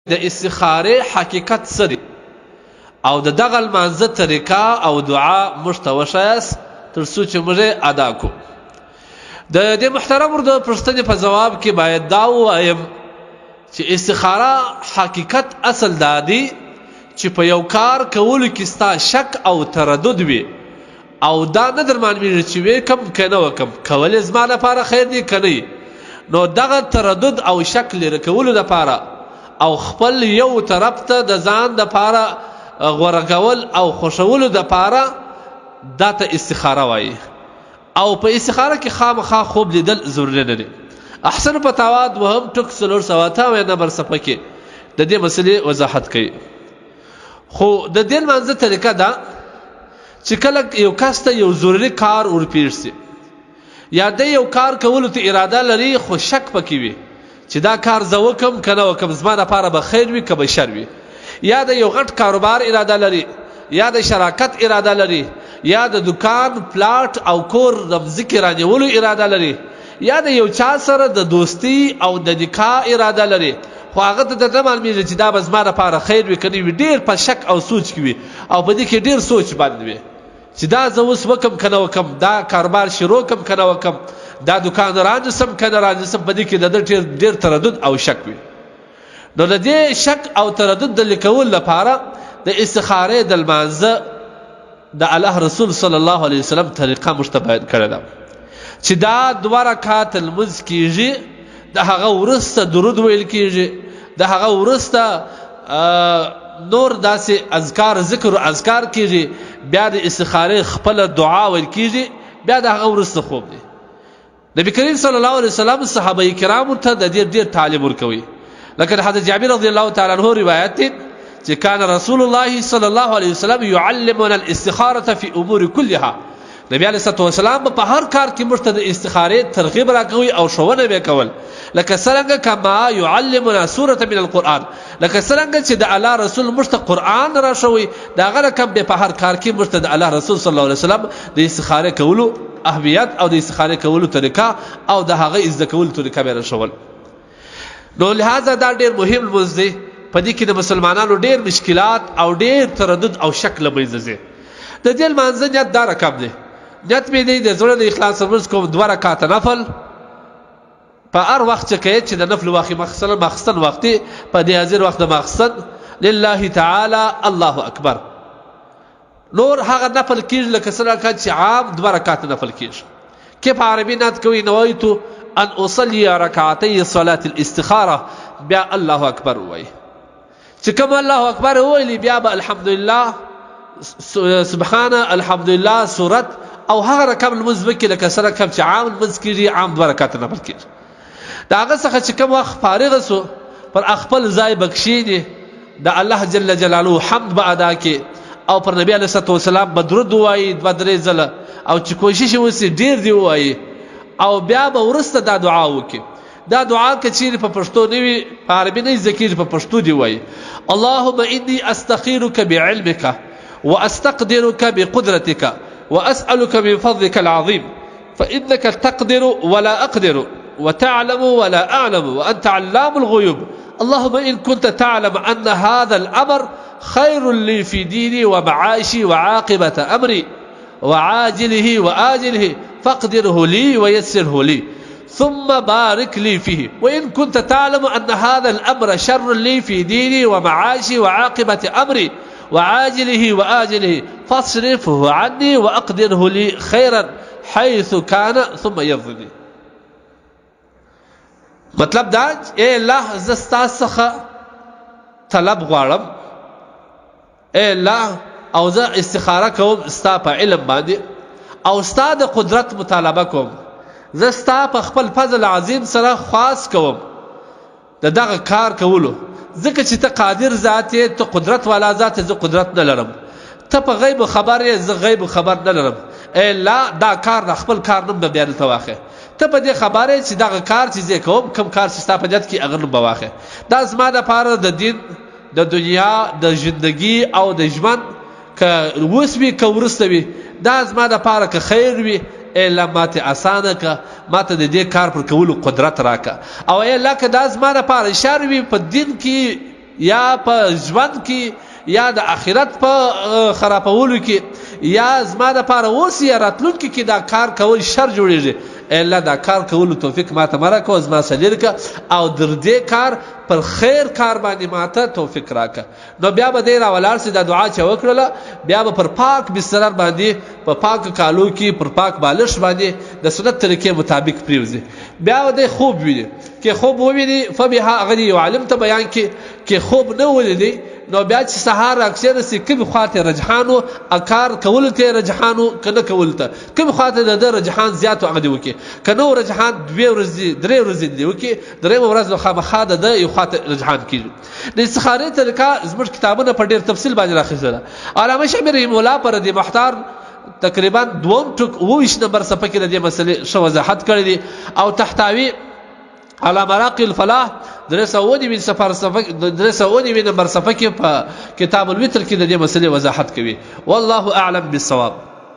د استخاره حقیقت څه دی او د دغه لمانځه طریقه او دعا موږ ته وښایاست تر څو چې موږ ادا کړو. د دې محترم د پوښتنې په جواب کې باید دا ووایم چې استخاره حقیقت اصل دا دی چې په یو کار کولو کې ستا شک او تردد وي او دا نه در معلومیږي چې وې کم که نه وکم کولی زما لپاره خیر دی که نه، نو دغه تردد او شک لرې کولو دپاره او خپل یو طرف ته د ځان دپاره غوره کول او خوښولو دپاره دا ته استخاره وایي. او په استخاره کې خامخا خوب لیدل ضروري نه دی. احسن فتاوا دوهم ټک 458 نمبر صفحه کې د دې مسلې وضاحت کوي. خو د دې لمانځه طریقه ده چې کله یو کس ته یو ضروري کار ورپېښ سي یا د یو کار کولو ته اراده لري خو شک پکې وي چې دا کار زه وکم که نه وکم زما دپاره به خیر وي که به شر وي، یا د یو غټ کاروبار اراده لري یا د شراکت اراده لري یا د دکان پلاټ او کور د مځکې رانیولو اراده لري یا د یو چا سره د دوستی او د نکاح اراده لري، خو هغه ته نه معلومیږي چې دا به زما دپاره خیر وي که نه وي، ډېر په شک او سوچ کې وي او په دې کې ډېر سوچ باندې وي چې دا زه اوس وکم که نه وکم، دا کاروبار شروع کم که نه وکم، دا دکان رانیسم که نه رانیسم، په دې کې د ده ډېر تردد او شک وي. نو د دې شک او تردد د لیکولو لپاره د استخارې د لمانځه د الله رسول صلی الله علیه وسلم طریقه موږ ته بیان کړې ده چې دا 2 رکعات لمونځ کیږي، د هغه وروسته درود ویل کیږي، د هغه وروسته نور داسې اذکار ذکر او اذکار کیږي، بیا د استخارې خپل دعا ویل کیږي، بیا د هغه وروسته خوب دی. نبی کریم صلی الله علیه وسلم صحابه کرامو ته د دې ډېر تعلیم ورکوي. لکه د حضرت جابر رضی الله تعالی عنہ روایت دی چې کان رسول الله صلی الله علیه وسلم يعلمنا الاستخاره في امور كلها. نبی علیه الصلاه والسلام په هر کار کې موږ ته د استخارې ترغیب راکوي او ښوونه به کول، لکه څرنګه کما يعلمنا سوره من القرآن، لکه څرنګه چې د الله رسول موږ ته قرآن راښوي، د هغه رقم به په هر کار کې موږ ته د الله رسول صلی الله علیه وسلم د استخارې کولو اهمیت او د استخارې کولو طریقه او د هغه زده کولو طریقه به راښول. نو لہذا دا ډېر مهم لمونځ دی. په دې کې د مسلمانانو ډېر مشکلات او ډېر تردد او شک له منځه ځي. د دې لمانځه نیت دا رقم دی، نیت مې دی د زړه د اخلاص لمونځ کوم 2 رکعاته نفل په هر وخت چې کوې چې د نفل واخې مخصن وختي په دې حاضر وخت د مخصن لله تعالی الله اکبر. نور هغه نفل کېږي لکه څه رکعت چې عام 2 رکعاته نفل کېږي. کې په عربي نیت کوي نویتو ان اصلي رکعتي صلاه الاستخاره، بیا الله اکبر وایي. چې کوم الله اکبر وویلي بیا به الحمدلله سبحانه الحمدلله صورت او هغه رقم لمونځ وکړي لکه څه رقم چې عام لمونځ کېږي، عام 2 رکعاته نفل کېږي. د هغه څخه چې کوم وخت فارغه سو پر خپل ځای بکښېني، د الله جل جلاله حمد به ادا کړي او پر نبی علیه الصلاه والسلام به درود ووایي 2-3 ځله او چې کوشش وسي ډېر دی ووایي او بیا به وروسته دا دعا وکړي. دا دعا که چیرې په پښتو نه وي په عربي نه زده کېږي، په پښتو دی وایي اللهم اني استخيرك بعلمك واستقدرك بقدرتك واسالك من فضلك العظيم فانك تقدر ولا اقدر وتعلم ولا اعلم وانت علام الغيوب اللهم ان كنت تعلم ان هذا الامر خير لي في ديني ومعاشي وعاقبه امري وعاجله واجله فاقدره لي ويسره لي ثم بارك لي فيه، وإن كنت تعلم أن هذا الأمر شر لي في ديني ومعاشي وعاقبة أمري وعاجله وآجله فاصرفه عني وأقدره لي خيرا حيث كان ثم يرضني. مطلب دا اے الله زستا څخه طلب غواړم، اے الله او زه استخاره کوم ستا په علم باندې او ستا د قدرت مطالبه کوم، زه ستا په خپل فضل عظیم سره خواست کوم د دغه کار کولو، ځکه چې ته قادر ذات یې، ته قدرت والا ذات یې، زه قدرت نه لرم، ته په غیب خبر یې، زه غیب خبر نه لرم. ای الله دا کار د خپل کار نوم به بیا دلته واخې، ته په دې خبر یې چې دغه کار چې زه کوم کوم کار چې ستا په نیت کې هغه نوم به واخې. دا زما دپاره د دین د دنیا د ژندګي او د ژوند که اوس وي که وروسته وي دا زما دپاره که خیر وي ای الله ماته اسانه که ماته د دې کار پر کولو قدرت راکه، او ای الله که دا زما دپاره شر وي په دین کې یا په ژوند کې یا د آخرت په خرابولو کې یا زما د پاره اوس یا راتلونکي کې دا کار کول شر جوړیږي الله دا کار کول توفیق ماته مرکه زما سلیل کا او در دې کار پر خیر کار باندې ماته توفیق راکه نو بیا به دې راولار سي دا دعا چې وکړه بیا به پر پاک بستر باندې په پاک کالو کې پر پاک بالش باندې د سنت طریقې مطابق پریوزي بیا دې خوب ویني کې خوب وویني فبها غني علم ته بیان کې خوب نه ولیدي نو بیا چې سهار اکثر سي کوم خاطر رجحانو اکار کول ته رجحانو کنه کول ته کوم خاطر د رجحان زیات او غدي وکي کنه رجحان 2 ورځې 3 ورځې دی وکي درې ورځې خامخا د یو خاطر رجحان کیږي د استخاره طریقه زموږ کتابونه په ډیر تفصیل باندې راخیزله علامه شبیر مولا پر دې مختار تقریبا 2 ټک 20 نمبر صفحه کې د دې مسلې شو وضاحت کړی دي او تحتوی على مراقي الفلاح درسونی من سفر صفحه درسونی من نمبر صفحه کې په کتاب الوتر کې د دې مسلې وضاحت کوي والله اعلم بالصواب